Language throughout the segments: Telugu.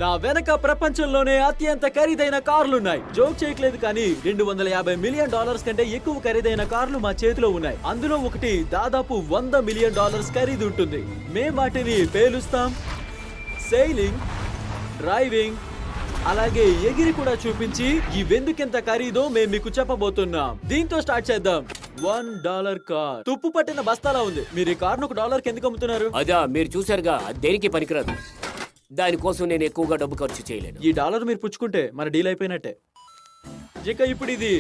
నా వెనక ప్రపంచంలోనే అత్యంత ఖరీదైన కార్లున్నాయి. జోక్ చేయట్లేదు కానీ $250 మిలియన్ కంటే ఎక్కువ ఖరీదైన కార్లు మా చేతిలో ఉన్నాయి. అందులో ఒకటి దాదాపు $100 మిలియన్ ఖరీదు ఉంటుంది. మేం వాటిని పేలుస్తాం, సెయిలింగ్, డ్రైవింగ్, అలాగే ఎగిరి కూడా చూపించి ఇవెందుకెంత ఖరీదో మేము మీకు చెప్పబోతున్నాం. దీంతో స్టార్ట్ చేద్దాం. $1 కార్ తుప్పు పట్టిన బస్తాలా ఉంది. మీరు ఈ కార్ను $1 ఎందుకు అమ్ముతున్నారు? అదా మీరు చూసారుగా, అది దేనికి పనికిరాదు. దానికోసం నేను ఎక్కువగా డబ్బు ఖర్చు చేయలేను. ఈ డాలర్ మీరు పుచ్చుకుంటే మన డీల్ అయిపోయినట్టే. ఇక ఇప్పుడు ఇది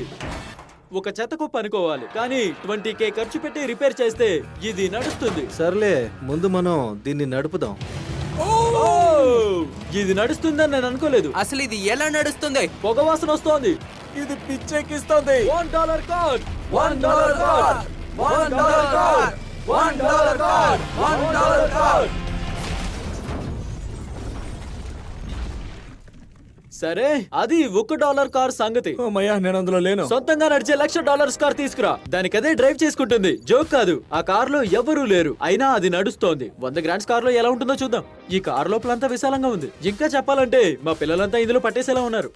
ఒక చెత్త కుప్ప అనుకోవాలి, కానీ 20K ఖర్చు పెట్టి రిపేర్ చేస్తే ఇది నడుస్తుంది. సర్లే, ముందు మనం దీన్ని నడుపుదాం. ఇది నడుస్తుందని నేను అనుకోలేదు. అసలు ఇది ఎలా నడుస్తుంది? పొగ వాసన వస్తోంది. ఇది పిచ్చెక్కిస్తుంది. $1 car, $1 car, $1 car, $1 car, $1 car. సరే, అది $1 కార్ సంగతి. నేను అందులో లేను. సొంతంగా నడిచే $1,00,000 కార్ తీసుకురా. దానికదే డ్రైవ్ చేసుకుంటుంది. జోక్ కాదు, ఆ కార్ లో ఎవరూ లేరు, అయినా అది నడుస్తోంది. 100 గ్రాండ్స్ కార్ లో ఎలా ఉంటుందో చూద్దాం. ఈ కార్ లోపలంతా విశాలంగా ఉంది. ఇంకా చెప్పాలంటే మా పిల్లలంతా ఇందులో పట్టేసేలా ఉన్నారు.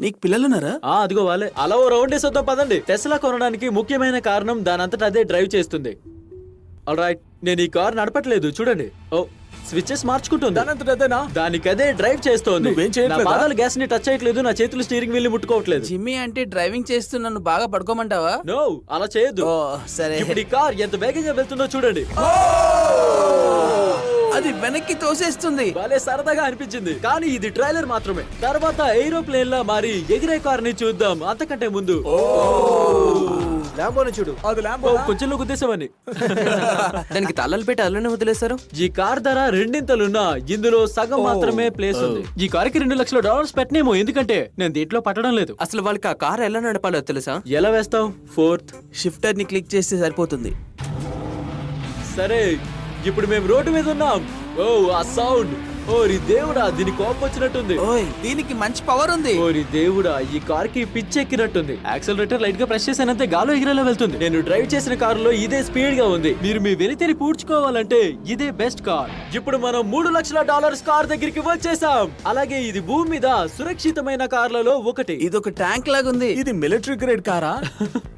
నీకు పిల్లలున్నారా? అదిగో వాళ్ళే. అలా ఓ రౌండ్ వేసొద్దాం పదండి. టెస్లా కొనడానికి ముఖ్యమైన కారణం దానంతట అదే డ్రైవ్ చేస్తుంది. ఆల్రైట్, నేను ఈ కార్ నడపట్లేదు, చూడండి. ఓ, స్విచెస్ మార్చుకుంటుంది. దానికదే డ్రైవ్ చేస్తోంది. నా పాదాలు గ్యాస్ ని టచ్ చేయట్లేదు, నా చేతులు స్టీరింగ్ వీల్ ని ముట్టుకోవట్లేదు. జిమ్మీ అంటే డ్రైవింగ్ చేస్తూ నన్ను బాగా పడుకోమంటావా? నో, అలా చేయొద్దు. సరే, ఇప్పుడు ఈ కార్ ఎంత వేగంగా వెళ్తుందో చూడండి. అది వెనక్కి తోసేస్తుంది. భలే సరదాగా అనిపించింది, కానీ ఇది ట్రైలర్ మాత్రమే. తర్వాత ఏరోప్లేన్ లా మారి ఎగిరే కార్ ని చూద్దాం. అంతకంటే ముందు ల్యాంబోని చూడు. అది ల్యాంబో. కొంచెం ఉద్దేశమని దానికి తల్లలు పెట్టి అలానే వదిలేశారు. ఈ కార్ ధర రెండింతలున్నా ఇందులో సగం మాత్రమే ప్లేస్ ఉంది. ఈ కార్ కి $2,00,000 పెట్టనేమో, ఎందుకంటే నేను దీంట్లో పట్టడం లేదు. అసలు వాళ్ళకి ఆ కార్ ఎలా నడపాలో తెలుసా? ఎలా వేస్తావు? ఫోర్త్ షిఫ్టర్ ని క్లిక్ చేస్తే సరిపోతుంది. సరే, ఇప్పుడు మేము రోడ్డు మీద ఉన్నాం. ఓ, ఆ సౌండ్! ఓరి దేవుడా, దీని కోపం వచ్చినట్టుంది. ఓయ్, దీనికి మంచి పవర్ ఉంది. ఓరి దేవుడా, ఈ కార్ కి పిచ్చెక్కినట్టుంది. యాక్సిలరేటర్ లైట్ గా ప్రెస్ చేసానంతే గాలో ఎగిరేలా వెళ్తుంది. నేను డ్రైవ్ చేసిన కారులో ఇదే స్పీడ్ గా ఉంది. మీరు మీ వెలితిని పూడ్చుకోవాలంటే ఇదే బెస్ట్ కార్. ఇప్పుడు మనం $3,00,000 కార్ దగ్గరికి వచ్చేసాం. అలాగే ఇది భూమి మీద సురక్షితమైన కార్లలో ఒకటి. ఇదొక ట్యాంక్ లాగా ఉంది. ఇది మిలిటరీ గ్రేడ్ కారా?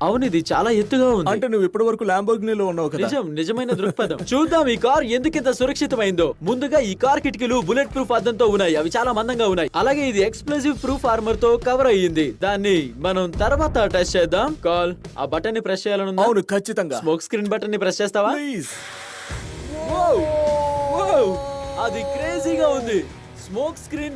అవును, ఇది చాలా ఎత్తుగా ఉంది. అంటే నువ్వు ఇప్పటి వరకు ల్యాంబోర్గినీలో ఉన్నావు కదా? నిజం, నిజమైన దృక్పథం. చూద్దాం ఈ కార్ ఎందుకింత సురక్షితమైందో. ముందుగా ఈ కార్ కిటికీలు బుల్లెట్ ప్రూఫ్ అద్దంతో ఉన్నాయి. అవి చాలా మందంగా ఉన్నాయి. అలాగే ఇది ఎక్స్ప్లోజివ్ ప్రూఫ్ ఆర్మర్ తో కవర్ అయ్యింది. దాన్ని మనం తర్వాత టెస్ట్ చేద్దాం. కాల్, ఆ బటన్ ని ప్రెస్ చేయాలని. అవును, ఖచ్చితంగా. స్మోక్ స్క్రీన్ బటన్ ని ప్రెస్ చేస్తావా? ప్లీజ్. అది క్రేజీగా ఉంది. Smoke screen